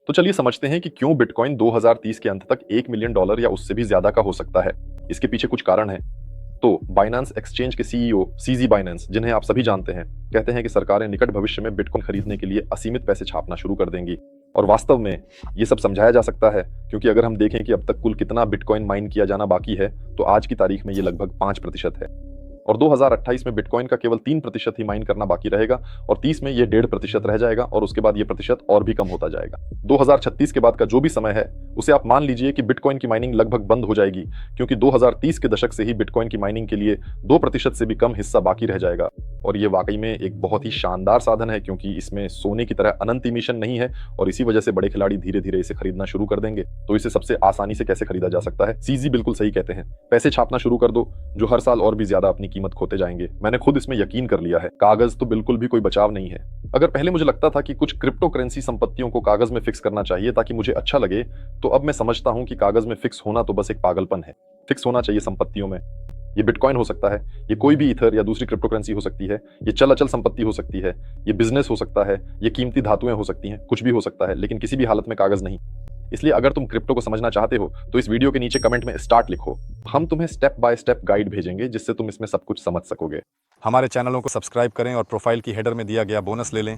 तो चलिए समझते हैं कि क्यों बिटकॉइन 2030 के अंत तक $1 मिलियन या उससे भी ज्यादा का हो सकता है। इसके पीछे कुछ कारण है। तो बाइनेंस एक्सचेंज के सीईओ सीजी बाइनेंस, जिन्हें आप सभी जानते हैं, कहते हैं कि सरकारें निकट भविष्य में बिटकॉइन खरीदने के लिए असीमित पैसे छापना शुरू कर देंगी। और वास्तव में ये सब समझाया जा सकता है, क्योंकि अगर हम देखें कि अब तक कुल कितना बिटकॉइन माइन किया जाना बाकी है, तो आज की तारीख में ये लगभग 5% है। और 2028 में बिटकॉइन का केवल 3% ही माइन करना बाकी रहेगा, और 30 में ये 1.5% रह जाएगा, और उसके बाद ये प्रतिशत और भी कम होता जाएगा। 2036 के बाद का जो भी समय है, उसे आप मान लीजिए कि बिटकॉइन की माइनिंग लगभग बंद हो जाएगी, क्योंकि 2030 के दशक से ही बिटकॉइन की माइनिंग के लिए 2% से भी कम हिस्सा बाकी रह जाएगा। और ये वाकई में एक बहुत ही शानदार साधन है, क्योंकि इसमें सोने की तरह अनंत इमिशन नहीं है, और इसी वजह से बड़े खिलाड़ी धीरे धीरे इसे खरीदना शुरू कर देंगे। तो इसे सबसे आसानी से कैसे खरीदा जा सकता है? सीजी बिल्कुल सही कहते हैं, पैसे छापना शुरू कर दो, जो हर साल और भी ज्यादा अपनी कीमत खोते जाएंगे। मैंने खुद इसमें यकीन कर लिया है। कागज तो बिल्कुल भी कोई बचाव नहीं है। अगर पहले मुझे लगता था कि कुछ क्रिप्टो करेंसी संपत्तियों को कागज में फिक्स करना चाहिए ताकि मुझे अच्छा लगे, तो अब मैं समझता हूं कि कागज में फिक्स होना तो बस एक पागलपन है। फिक्स होना चाहिए संपत्तियों में। ये बिटकॉइन हो सकता है, ये कोई भी ईथर या दूसरी क्रिप्टो करेंसी हो सकती है, ये चल अचल संपत्ति हो सकती है, ये बिजनेस हो सकता है, ये कीमती धातुएं हो सकती हैं, कुछ भी हो सकता है, लेकिन किसी भी हालत में कागज नहीं। इसलिए अगर तुम क्रिप्टो को समझना चाहते हो तो इस वीडियो के नीचे कमेंट में स्टार्ट लिखो। हम तुम्हें स्टेप बाय स्टेप गाइड भेजेंगे, जिससे तुम इसमें सब कुछ समझ सकोगे। हमारे चैनलों को सब्सक्राइब करें और प्रोफाइल की हेडर में दिया गया बोनस ले लें।